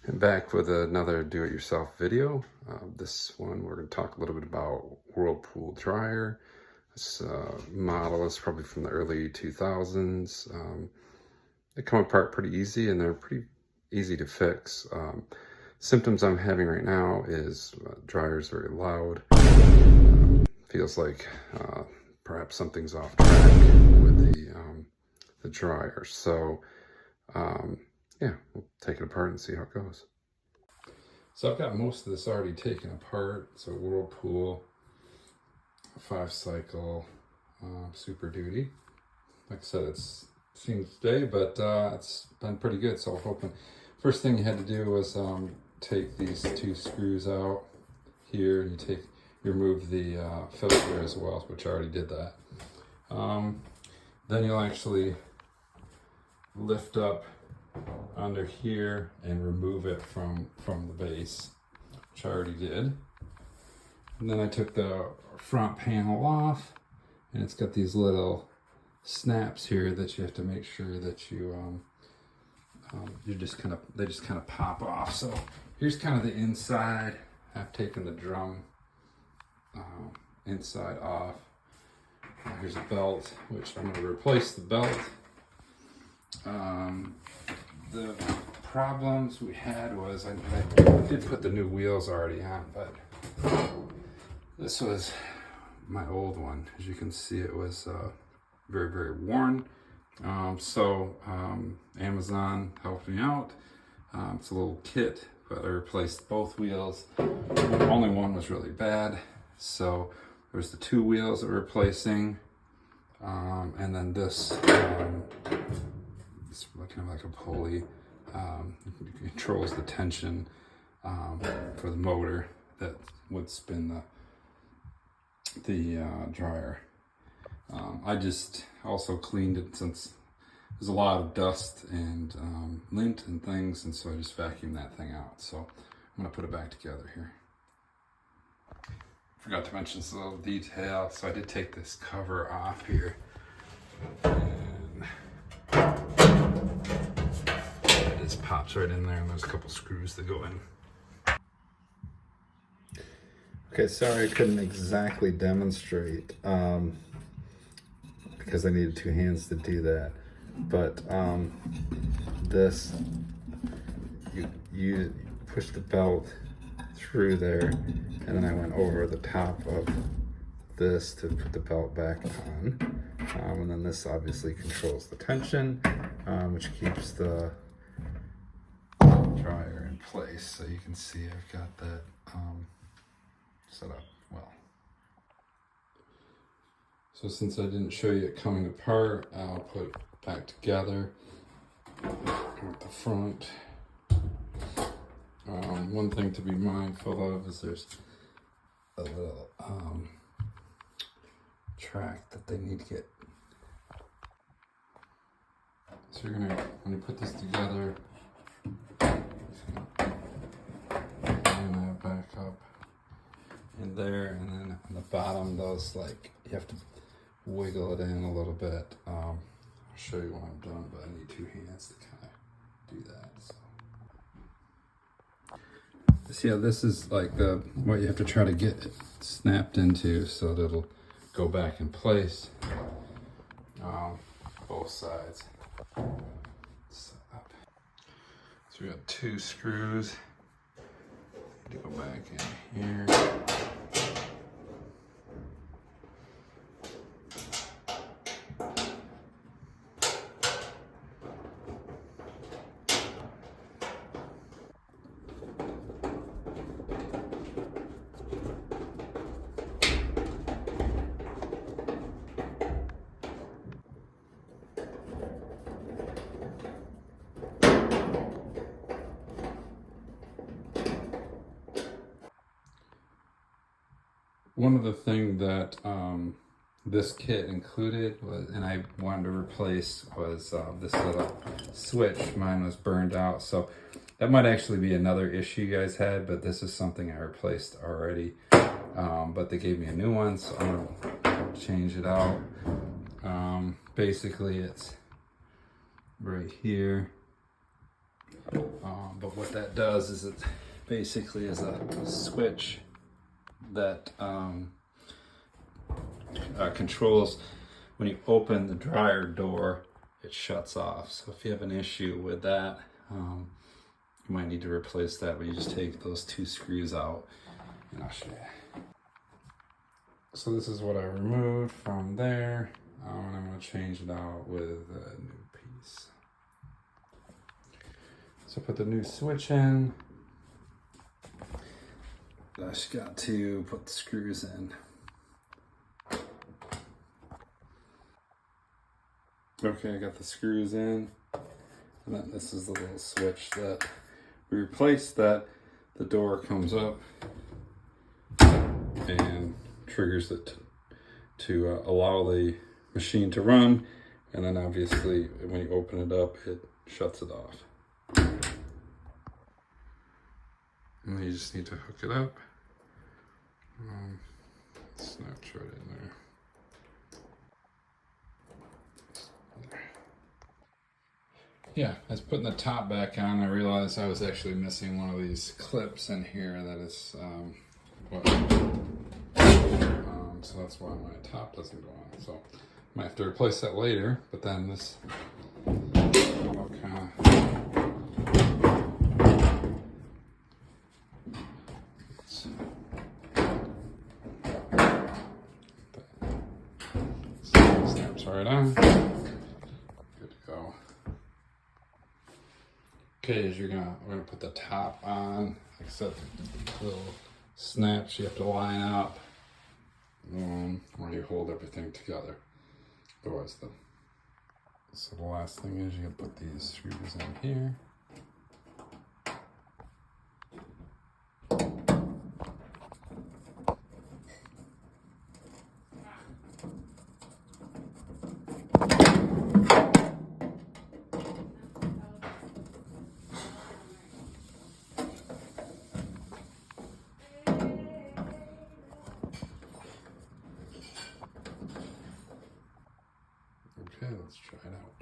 And back with another do-it-yourself video. This one we're going to talk a little bit about Whirlpool dryer. This model is probably from the early 2000s. They come apart pretty easy and they're pretty easy to fix. Symptoms I'm having right now is dryer's very loud. Feels like perhaps something's off track with the dryer. So yeah, we'll take it apart and see how it goes. So I've got most of this already taken apart. It's a Whirlpool 5-cycle Super Duty. Like I said, it's seen today, but it's been pretty good. So I'm hoping. First thing you had to do was take these two screws out here, and you remove the filter as well, which I already did that. Then you'll actually lift up under here and remove it from the base, which I already did. And then I took the front panel off, and it's got these little snaps here that you have to make sure that you they just kind of pop off. So here's kind of the inside. I've taken the drum inside off. Here's a belt, which I'm going to replace the belt. The problems we had was I did put the new wheels already on, but this was my old one. As you can see, it was very, very worn. So Amazon helped me out. It's a little kit, but I replaced both wheels. Only one was really bad. So there's the two wheels that we're replacing. And then this, it's kind of like a pulley. It controls the tension for the motor that would spin the dryer. I just also cleaned it since there's a lot of dust and lint and things, and so I just vacuumed that thing out. So I'm gonna put it back together here. Forgot to mention this little detail. So I did take this cover off here, and it just pops right in there, and there's a couple screws that go in. Okay, sorry I couldn't exactly demonstrate because I needed two hands to do that. But this, you push the belt through there, and then I went over the top of this to put the belt back on. And then this obviously controls the tension, which keeps the dryer in place. So you can see I've got that set up well. So since I didn't show you it coming apart, I'll put it back together with the front. One thing to be mindful of is there's a little track that they need to get. So you're gonna, when you put this together, line that back up in there, and then on the bottom, those, like, you have to wiggle it in a little bit. I'll show you when I'm done, but I need two hands to kind of do that. So yeah, this is like what you have to try to get it snapped into so that it'll go back in place. Both sides. So we got two screws to go back in here. One of the things that this kit included was, and I wanted to replace, was this little switch. Mine was burned out, so that might actually be another issue you guys had, but this is something I replaced already. But they gave me a new one, so I'm gonna change it out. Basically it's right here, But what that does is it basically is a switch that controls when you open the dryer door, it shuts off. So if you have an issue with that, you might need to replace that, but you just take those 2 screws out and I'll show you. So this is what I removed from there, and I'm going to change it out with a new piece. So put the new switch in. I just got to put the screws in. Okay, I got the screws in, and then this is the little switch that we replaced, that the door comes up and triggers it to allow the machine to run, and then obviously when you open it up, it shuts it off. And then you just need to hook it up. Snaps right in there. Yeah, I was putting the top back on. I realized I was actually missing one of these clips in here. That is so that's why my top doesn't go on. So I might have to replace that later. But then this will kind of snaps right on. Good to go. Okay, we're gonna put the top on. Like I said, the little snaps you have to line up, where you hold everything together. Otherwise, so the last thing is you gotta put these screws in here. Okay, let's try it out.